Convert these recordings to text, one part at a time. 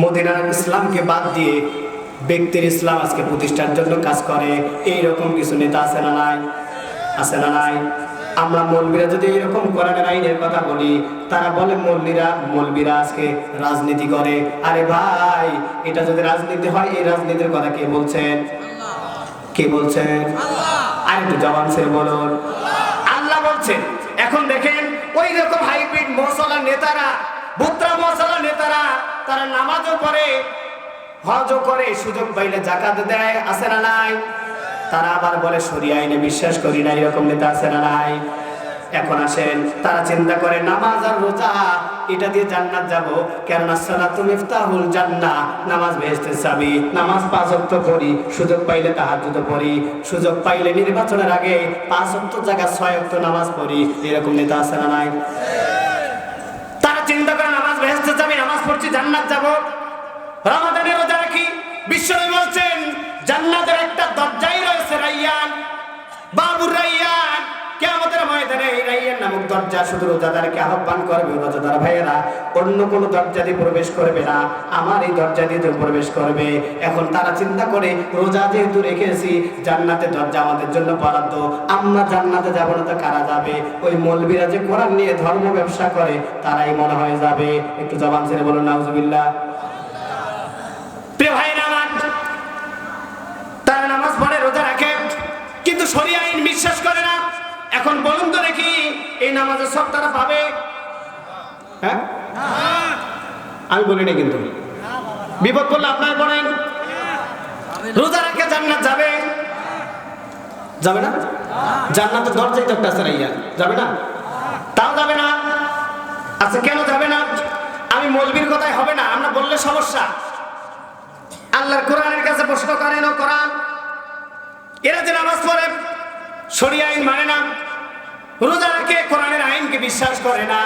মদিনার ইসলামকে বাদ দিয়ে ব্যক্তির ইসলাম আজকে প্রতিষ্ঠার জন্য কাজ করে, এইরকম কিছু নেতা আছে না নাই? আছে না নাই? আমরা মৌলবীরা যদি এরকম কোরআনের আইনের কথা বলি, তারা বলে মৌলবীরা আজকে রাজনীতি করে। আরে ভাই, এটা যদি রাজনীতি হয়, এই রাজনীতির কথা কে বলছেন? কে বলছেন? আর একটু জবান ছেড়ে বলুন। আল্লাহ বলছেন। এখন দেখেন ওই রকম হাইব্রিড মশলা নেতারা, বুত্রা মশলা নেতারা, তারা নামাজও পড়ে, হজও করে, সুযোগ পাইলে যাকাত দেয়, আছে না নাই? তারা আবার বলে শরিয়া আইনে বিশ্বাস করি না, এরকম নেতা আছে না নাই? এখন আসেন, তারা চিন্তা করে নামাজ আর রোজা এটা দিয়ে জান্নাত যাব, কেননা সালাতু মিফতাহুল জান্নাহ, নামাজ বেহেশতের চাবি। নামাজ 5 ওয়াক্ত পড়ি, সুযোগ পাইলে তাহাজ্জুদ পড়ি, সুযোগ পাইলে নির্বাচনের আগে 5 ওয়াক্ত জায়গা 6 ওয়াক্ত নামাজ পড়ি, এরকম নেতা আছে না নাই? তারা চিন্তা করে নামাজ বেহেশতের চাবি, নামাজ পড়ছি জান্নাত যাব। রমাদানের রোজা রাখি, বিশ্বনবী বলছেন জান্নাতের একটা দরজাই রয়েছে, রাইয়ান, বাবুর রাইয়ান। কিয়ামতের ময়দানে এই রাইয়ান নামক দরজা শুধু রোজাদারকে আহ্বান করবে, রোজাদার ভাইয়েরা অন্য কোনো দরজা দিয়ে প্রবেশ করবে না, আমার এই দরজা দিয়ে প্রবেশ করবে। এখন তারা চিন্তা করে রোজা যেহেতু রেখেছি, জান্নাতের দরজা আমাদের জন্য বরাদ্দ, আমরা জান্নাতে যাব না তো কারা যাবে? ওই মৌলবীরা যে কোরআন নিয়ে ধর্ম ব্যবসা করে, তারাই মনে হয় যাবে। একটু জবান ছেড়ে বলুন নাউজুবিল্লাহ। প্রিয় ভাইরা আমার, তারা নামাজ পড়ে, রোজা রাখে, কিন্তু শরিয়া আইন বিশ্বাস করে না। এখন বলুন তো দেখি, এই নামাজের সব তারা পাবে? হ্যাঁ, আমি বলি না, কিন্তু বিপদ পড়লে আপনারা পড়েন। রোজা রাখে জান্নাত যাবে? যাবে না? জান্নাতের দরজাই তো একটা আছে, রাইয়া, যাবে না? তাও যাবে না। আচ্ছা, কেন যাবে না? আমি মৌলবীর কথাই হবে না, আমরা বললে সমস্যা। আল্লাহর কোরআনের কাছে প্রশ্ন করেন, ও কোরআন, এরা যে নামাজ পড়ে শরিয়া আইন মানে না, রোজা রাখে কোরআনের আইনকে বিশ্বাস করে না,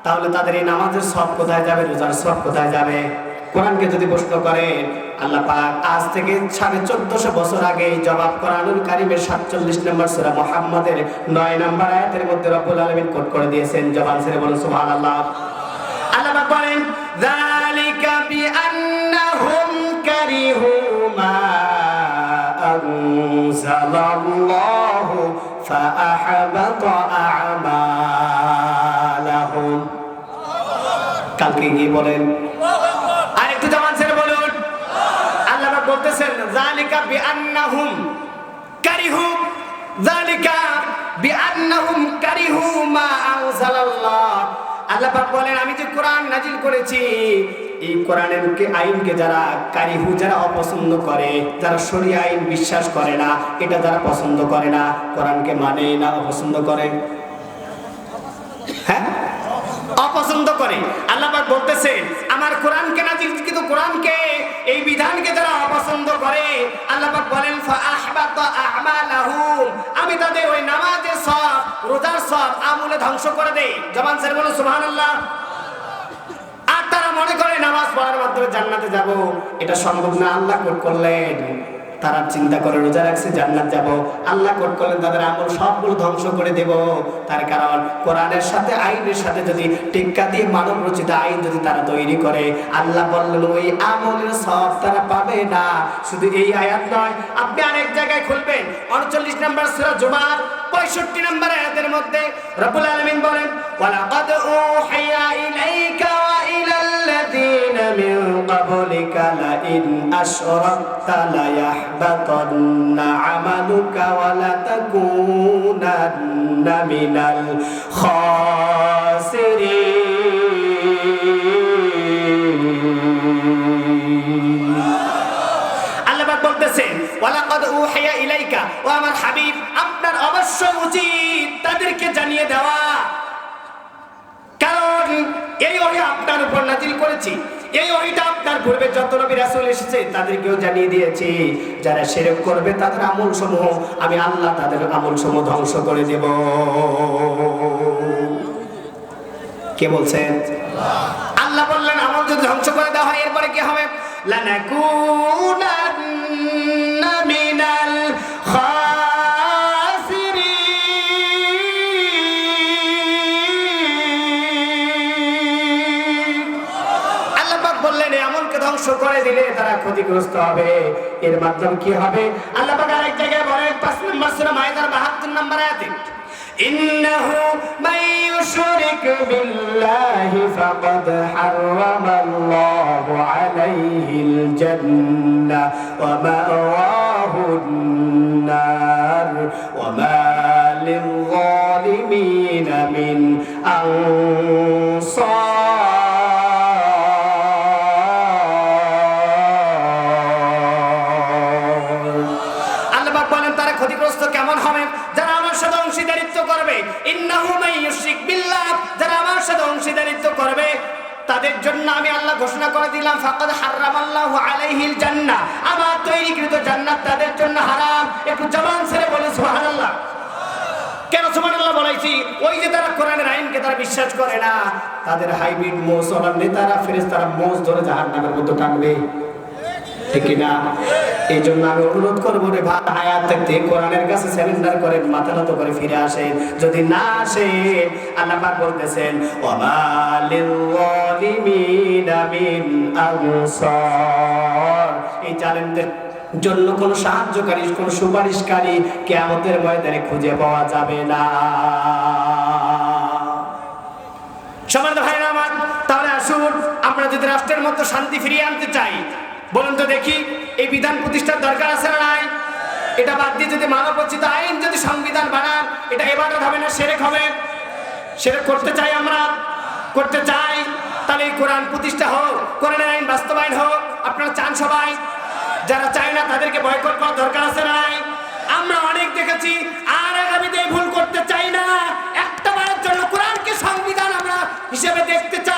তাহলে তাদের এই নামাজের সব কোথায় যাবে? রোজার সব কোথায় যাবে? কোরআনকে যদি প্রশ্ন করেন, আল্লাহ পাক আজ থেকে 1450 বছর আগে জবাব কোরআনুল কারীমের 47 নম্বর সূরা মুহাম্মাদের 9 নম্বর আয়াতের মধ্যে রব্বুল আলামিন কোট করে দিয়েছেন। জবান ছেড়ে বলুন সুবহানাল্লাহ। আল্লাহ পাক বলেন, যালিকা বিআন্নাহুম কারিহু মা আনজালাল্লাহু ফাআহবাতা আমালাহুম। কালকে কি বলেন? আর একটু জবান ছেড়ে বলুন। আল্লাহ পাক বলতেছেন, যালিকা বিআন্নাহুম কারিহু, যালিকা বিআন্নাহুম কারিহু মা আনজালাল্লাহ। আল্লাহ পাক বলেন, আমি যে কোরআন নাজিল করেছি, এই কোরআনের আইনকে যারা কারিহু, যারা অপছন্দ করে, যারা শরিয়া আইন বিশ্বাস করে না, এটা যারা পছন্দ করে না, কোরআনকে মানে না, অপছন্দ করে, হ্যাঁ, অপছন্দ করে। আল্লাহ পাক বলতেছেন, আমার কোরআনকে নাজিল, কিন্তু কোরআনকে, এই বিধানকে যারা অপছন্দ করে, আল্লাহ পাক বলেন ফাআহবাতা আমালাহুম, আমি তাদের ওই নামাজের সব, রোজার সব আমলে ধ্বংস করে দেই। জবান ছেড়ে বলুন সুবহানাল্লাহ। আর তারা মনে করে নামাজ পড়ার মাধ্যমে জান্নাতে যাব, এটা সম্ভব না। আল্লাহ কোট করলেন, তারা চিন্তা করে রোজা রাখছে জান্নাত যাব, আল্লাহ কোট করলেন তাদের আমল সবগুলো ধ্বংস করে দেব। তার কারণ কোরআনের সাথে আইনের সাথে যদি টিক্কা দিয়ে মানব রচিত আইন যদি তারা তৈরি করে, আল্লাহ বললেন ওই আমলের সব তারা পাবে না। শুধু এই আয়াত নয়, আপনি আরেক জায়গায় খুলবেন, 39 নম্বর সূরা জুমার 65 নম্বর আয়াতের মধ্যে রব্বুল আলামিন বলেন, ওয়ালাকাদ উহিয়া ইলাইকা ওয়া ইলাল্লাযীনা মিন ক্বাবলিকা লাইন আশরাকতা লায়াহবাতান্না আমালুকা ওয়া লাতাকুনান্না মিনাল খাসিরিন। আল্লাহ পাক বলতেছেন, ওয়ালাকাদ উহিয়া ইলাইকা, ও আমার হাবিব, আপনার অবশ্য উচিত তাদেরকে জানিয়ে দেওয়া, কারণ এই ওহী আপনার উপর নাজিল করেছি, এই ওহীটা আপনার পূর্বে যত নবী রাসূল এসেছে তাদেরকেও জানিয়ে দিয়েছি, যারা শিরক করবে তাদের আমল সমূহ আমি আল্লাহ তাদের আমল সমূহ ধ্বংস করে দেব। কে বলছেন? আল্লাহ বললেন আমল যদি ধ্বংস করে দেওয়া হয়, এরপরে কি হবে? লানাকুনান্না মিনাল খাসিরিন। আল্লাহ পাক বললেন বললেন এই আমলকে ধ্বংস করে দিলে তারা ক্ষতিগ্রস্ত হবে। এর মাধ্যমে কি হবে? আল্লাহ পাক আরেক জায়গায় বলেন 5 নম্বর সূরা মাইদার 72 নম্বর আয়াতে, ইন্নাহু মান ইউশরিক বিল্লাহি ফাকাদ হারামাল্লাহু আলাইহিল জান্নাহ ওয়া মাওয়াহুন নার ওয়া মা লিল যালিমিনা মিন আনসার। আল্লাহ পাক বলেন তারা ক্ষতিগ্রস্ত কেমন হবে? যারা আমার সাথে অংশীদারিত্ব করবে। ইন্নাহু মান ইউশরিক বিল্লাহ, যারা আমার সাথে অংশীদারিত্ব করবে তাদের জন্য আমি আল্লাহ ঘোষণা করে দিলাম ফাকাদ হারামাল্লাহু আলাইহিল জান্নাহ, আমার তৈরিকৃত জান্নাত তাদের জন্য হারাম। একটু জবান ছেড়ে বলে সুবহানাল্লাহ। কেন সুবহানাল্লাহ বলাইছি? ওই যে তারা কোরআনের আইনকে তারা বিশ্বাস করে না, তাদের হাইব্রিড মোষ ওনার নেতারা ফেরেশতারা মোষ ধরে জাহান্নামের মধ্যে টানবে, ঠিক না? এই জন্য আমি অনুরোধ করবো রে ভাই, হায়াত থাকতে কোরআনের কাছে সারেন্ডার করেন, মাথা নত করে ফিরে আসেন। যদি না আসেন আল্লাহ পাক বলতেছেন ওয়া মা লিল যালিমিনা মিন আনসার, এই জালেমদের জন্য কোনো সাহায্যকারী, কোনো সুপারিশকারী কিয়ামতের ময়দানে খুঁজে পাওয়া যাবে না। সম্মানিত ভাইরা আমার, তাহলে আসুন আমরা যদি রাষ্ট্রের মধ্যে শান্তি ফিরিয়ে আনতে চাই, বলুন তো দেখি এই বিধান প্রতিষ্ঠার দরকার আছে না নাই? এটা বাদ দিয়ে যদি মানবরচিত আইন যদি সংবিধান বানান, এটা ইবাদত হবে না শিরক হবে? শিরক করতে চাই আমরা, করতে চাই। তাহলে এই কোরআন প্রতিষ্ঠা হোক, কোরআনের আইন বাস্তবায়ন হোক। আপনারা চান সবাই? যারা চায় না তাদেরকে বয়কট করার দরকার আছে না নাই? আমরা অনেক দেখেছি, আর আগামীতে ভুল করতে চাই না। একটা বারের জন্য কোরআনকে সংবিধান আমরা হিসেবে দেখতে চাই।